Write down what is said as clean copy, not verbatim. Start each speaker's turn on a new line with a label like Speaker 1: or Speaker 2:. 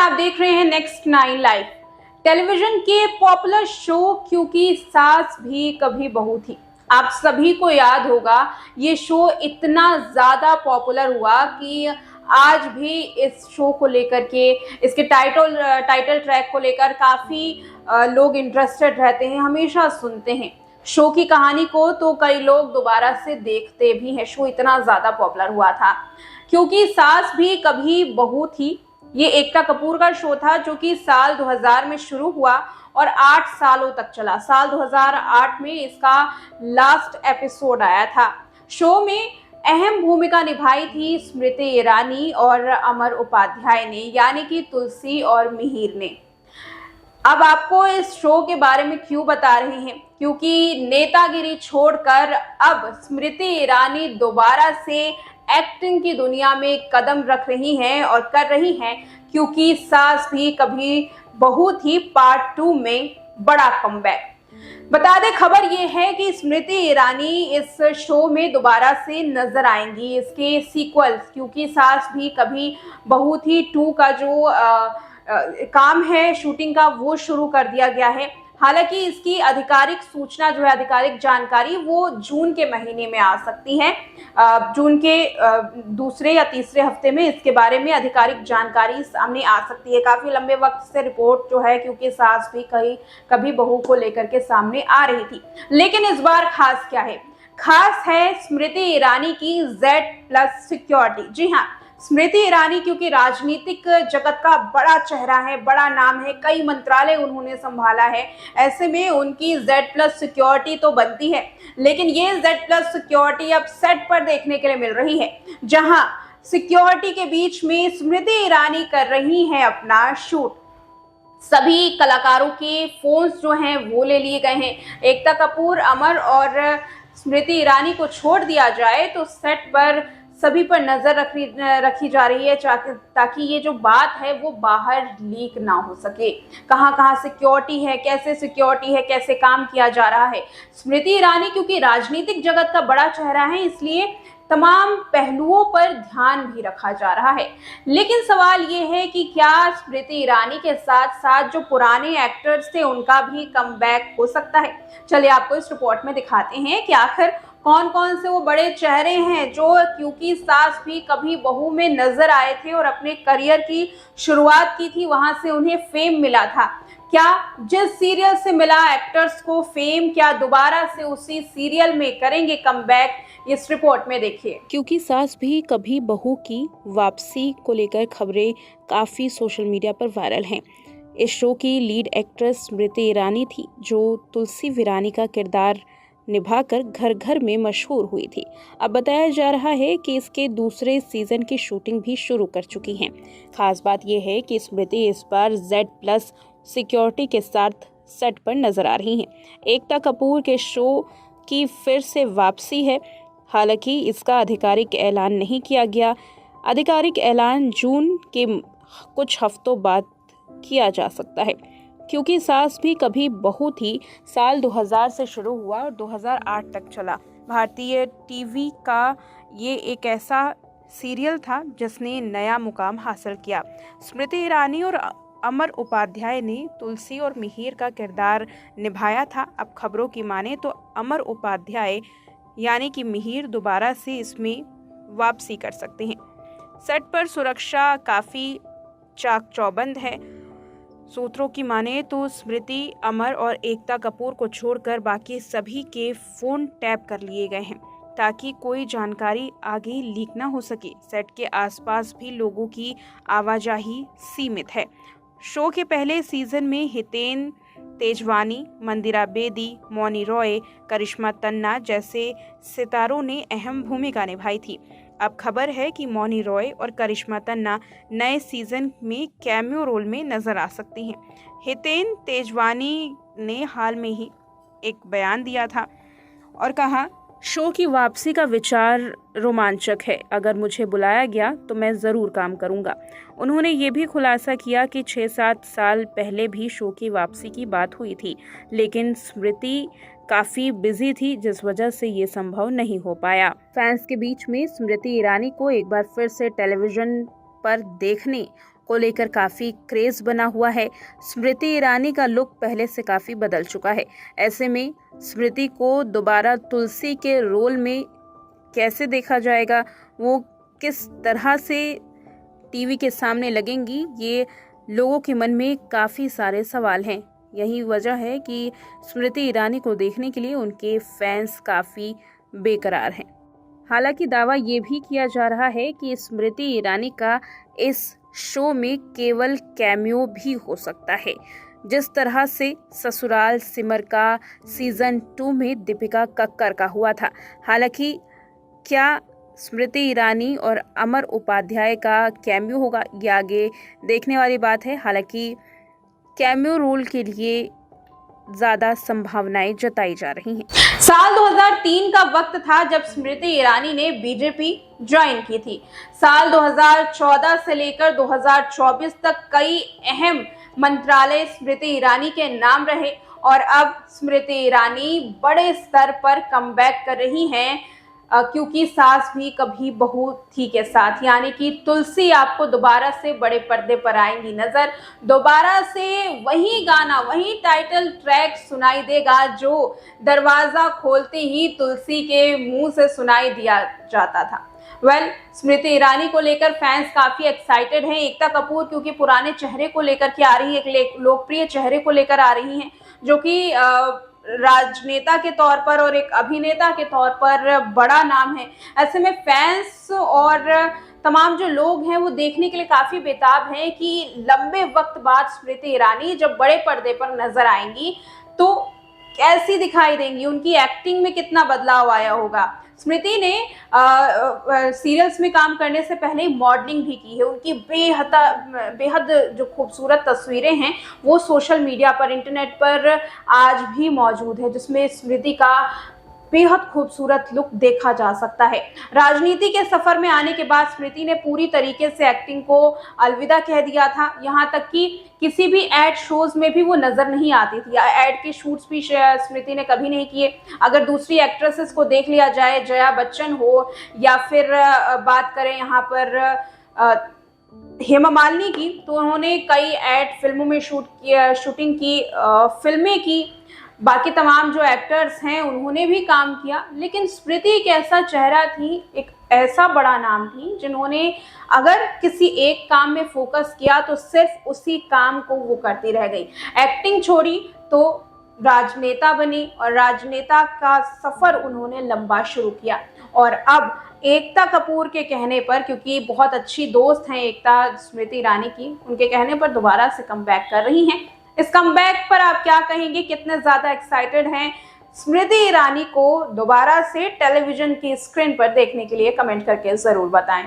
Speaker 1: आप देख रहे हैं नेक्स्ट 9 लाइव। टेलीविजन के पॉपुलर शो क्योंकि सास भी कभी बहू थी। आप सभी को याद होगा ये शो इतना ज्यादा पॉपुलर हुआ कि आज भी इस शो को लेकर के इसके टाइटल ट्रैक को लेकर काफी लोग इंटरेस्टेड रहते हैं, हमेशा सुनते हैं शो की कहानी को। तो कई लोग दोबारा से देखते भी हैं, शो इतना ज्यादा पॉपुलर हुआ था। क्योंकि सास भी कभी बहू थी, ये एकता कपूर का शो था जो कि साल 2000 में शुरू हुआ और 8 सालों तक चला। साल 2008 में इसका लास्ट एपिसोड आया था। शो में अहम भूमिका निभाई थी स्मृति ईरानी और अमर उपाध्याय ने, यानी कि तुलसी और मिहिर ने। अब आपको इस शो के बारे में क्यों बता रहे हैं, क्योंकि नेतागिरी छोड़कर अब स्मृति ईरानी दोबारा से एक्टिंग की दुनिया में कदम रख रही हैं और कर रही हैं, क्योंकि सास भी कभी बहू थी पार्ट 2 में बड़ा कमबैक। बता दें, खबर ये है कि स्मृति ईरानी इस शो में दोबारा से नजर आएंगी, इसके सीक्वल्स, क्योंकि सास भी कभी बहू थी 2 का जो काम है शूटिंग का वो शुरू कर दिया गया है। हालांकि इसकी आधिकारिक सूचना जो है, आधिकारिक जानकारी वो जून के महीने में आ सकती है। जून के दूसरे या तीसरे हफ्ते में इसके बारे में आधिकारिक जानकारी सामने आ सकती है। काफी लंबे वक्त से रिपोर्ट जो है, क्योंकि सास भी कभी बहू को लेकर के सामने आ रही थी। लेकिन इस बार खास क्या है? खास है स्मृति ईरानी की Z+ सिक्योरिटी। जी हाँ, स्मृति ईरानी क्योंकि राजनीतिक जगत का बड़ा चेहरा है, बड़ा नाम है, कई मंत्रालय उन्होंने संभाला है, ऐसे में उनकी Z+ सिक्योरिटी तो बनती है। लेकिन ये Z+ सिक्योरिटी अब सेट पर देखने के लिए मिल रही है, जहां सिक्योरिटी के बीच में स्मृति ईरानी कर रही हैं अपना शूट। सभी कलाकारों के फोन्स जो हैं वो ले लिए गए हैं। एकता कपूर, अमर और स्मृति ईरानी को छोड़ दिया जाए तो सेट पर सभी पर नजर रखी जा रही है, ताकि ये जो बात है वो बाहर लीक ना हो सके। कहाँ कहाँ सिक्योरिटी है, कैसे सिक्योरिटी है, कैसे काम किया जा रहा है। स्मृति ईरानी क्योंकि राजनीतिक जगत का बड़ा चेहरा है, इसलिए तमाम पहलुओं पर ध्यान भी रखा जा रहा है। लेकिन सवाल ये है कि क्या स्मृति ईरानी के साथ साथ जो पुराने एक्टर्स थे उनका भी कमबैक हो सकता है? चलिए आपको इस रिपोर्ट में दिखाते हैं कि आखिर कौन कौन से वो बड़े चेहरे हैं जो क्योंकि सास भी कभी बहू में नजर आए थे और अपने करियर की शुरुआत की थी, वहां से उन्हें फेम मिला था। क्या जिस सीरियल से मिला एक्टर्स को फेम, क्या दोबारा से उसी सीरियल में करेंगे कमबैक? इस रिपोर्ट में देखिए।
Speaker 2: क्योंकि सास भी कभी बहू की वापसी को लेकर खबरें काफ़ी सोशल मीडिया पर वायरल हैं। इस शो की लीड एक्ट्रेस स्मृति ईरानी थी, जो तुलसी वीरानी का किरदार निभाकर घर घर में मशहूर हुई थी। अब बताया जा रहा है कि इसके दूसरे सीजन की शूटिंग भी शुरू कर चुकी हैं। खास बात यह है कि स्मृति इस बार Z+ सिक्योरिटी के साथ सेट पर नजर आ रही हैं। एकता कपूर के शो की फिर से वापसी है। हालांकि इसका आधिकारिक ऐलान नहीं किया गया। आधिकारिक ऐलान जून के कुछ हफ्तों बाद किया जा सकता है। क्योंकि सास भी कभी बहू थी साल 2000 से शुरू हुआ और 2008 तक चला। भारतीय टीवी का ये एक ऐसा सीरियल था जिसने नया मुकाम हासिल किया। स्मृति ईरानी और अमर उपाध्याय ने तुलसी और मिहिर का किरदार निभाया था। अब खबरों की माने तो अमर उपाध्याय यानी कि मिहिर दोबारा से इसमें वापसी कर सकते हैं। सेट पर सुरक्षा काफ़ी चाक चौबंद है। सूत्रों की माने तो स्मृति, अमर और एकता कपूर को छोड़कर बाकी सभी के फ़ोन टैप कर लिए गए हैं, ताकि कोई जानकारी आगे लीक ना हो सके। सेट के आसपास भी लोगों की आवाजाही सीमित है। शो के पहले सीजन में हितेन तेजवानी, मंदिरा बेदी, मौनी रॉय, करिश्मा तन्ना जैसे सितारों ने अहम भूमिका निभाई थी। अब खबर है कि मौनी रॉय और करिश्मा तन्ना नए सीजन में कैमियो रोल में नजर आ सकती हैं। हितेन तेजवानी ने हाल में ही एक बयान दिया था और कहा, शो की वापसी का विचार रोमांचक है। अगर मुझे बुलाया गया तो मैं ज़रूर काम करूंगा। उन्होंने ये भी खुलासा किया कि 6-7 साल पहले भी शो की वापसी की बात हुई थी, लेकिन स्मृति काफ़ी बिजी थी, जिस वजह से ये संभव नहीं हो पाया। फैंस के बीच में स्मृति ईरानी को एक बार फिर से टेलीविजन पर देखने को लेकर काफ़ी क्रेज़ बना हुआ है। स्मृति ईरानी का लुक पहले से काफ़ी बदल चुका है। ऐसे में स्मृति को दोबारा तुलसी के रोल में कैसे देखा जाएगा, वो किस तरह से टीवी के सामने लगेंगी, ये लोगों के मन में काफ़ी सारे सवाल हैं। यही वजह है कि स्मृति ईरानी को देखने के लिए उनके फैंस काफ़ी बेकरार हैं। हालांकि दावा ये भी किया जा रहा है कि स्मृति ईरानी का इस शो में केवल कैमियो भी हो सकता है, जिस तरह से ससुराल सिमर का सीजन 2 में दीपिका कक्कर का हुआ था। हालांकि क्या स्मृति ईरानी और अमर उपाध्याय का कैमियो होगा, ये आगे देखने वाली बात है। हालांकि कैमियो रोल के लिए ज़्यादा संभावनाएं जताई जा रही हैं।
Speaker 1: साल 2003 का वक्त था जब स्मृति ईरानी ने बीजेपी ज्वाइन की थी। साल 2014 से लेकर 2024 तक कई अहम मंत्रालय स्मृति ईरानी के नाम रहे और अब स्मृति ईरानी बड़े स्तर पर कमबैक कर रही हैं, क्योंकि सास भी कभी बहू थी के साथ, यानी कि तुलसी आपको दोबारा से बड़े पर्दे पर आएंगी नजर। दोबारा से वही गाना, वही टाइटल ट्रैक सुनाई देगा जो दरवाजा खोलते ही तुलसी के मुंह से सुनाई दिया जाता था। स्मृति ईरानी को लेकर फैंस काफी एक्साइटेड हैं। एकता कपूर क्योंकि पुराने चेहरे को लेकर के आ रही है, एक लोकप्रिय चेहरे को लेकर आ रही हैं, जो कि राजनेता के तौर पर और एक अभिनेता के तौर पर बड़ा नाम है। ऐसे में फैंस और तमाम जो लोग हैं वो देखने के लिए काफी बेताब हैं कि लंबे वक्त बाद स्मृति ईरानी जब बड़े पर्दे पर नजर आएंगी तो कैसी दिखाई देंगी, उनकी एक्टिंग में कितना बदलाव आया होगा। स्मृति ने सीरियल्स में काम करने से पहले मॉडलिंग भी की है। उनकी बेहद जो खूबसूरत तस्वीरें हैं वो सोशल मीडिया पर, इंटरनेट पर आज भी मौजूद है, जिसमें स्मृति का बेहद खूबसूरत लुक देखा जा सकता है। राजनीति के सफर में आने के बाद स्मृति ने पूरी तरीके से एक्टिंग को अलविदा कह दिया था। यहाँ तक कि किसी भी एड शोज में भी वो नजर नहीं आती थी। एड के शूट्स भी स्मृति ने कभी नहीं किए। अगर दूसरी एक्ट्रेसेस को देख लिया जाए, जया बच्चन हो या फिर बात करें यहाँ पर हेमा मालिनी की, तो उन्होंने कई एड फिल्मों में शूटिंग की, फिल्में की। बाकी तमाम जो एक्टर्स हैं उन्होंने भी काम किया, लेकिन स्मृति एक ऐसा चेहरा थी, एक ऐसा बड़ा नाम थी, जिन्होंने अगर किसी एक काम में फोकस किया तो सिर्फ उसी काम को वो करती रह गई। एक्टिंग छोड़ी तो राजनेता बनी और राजनेता का सफर उन्होंने लंबा शुरू किया। और अब एकता कपूर के कहने पर, क्योंकि बहुत अच्छी दोस्त हैं एकता स्मृति ईरानी की, उनके कहने पर दोबारा से कमबैक कर रही हैं। इस कमबैक पर आप क्या कहेंगे, कितने ज्यादा एक्साइटेड हैं स्मृति ईरानी को दोबारा से टेलीविजन की स्क्रीन पर देखने के लिए? कमेंट करके जरूर बताएं।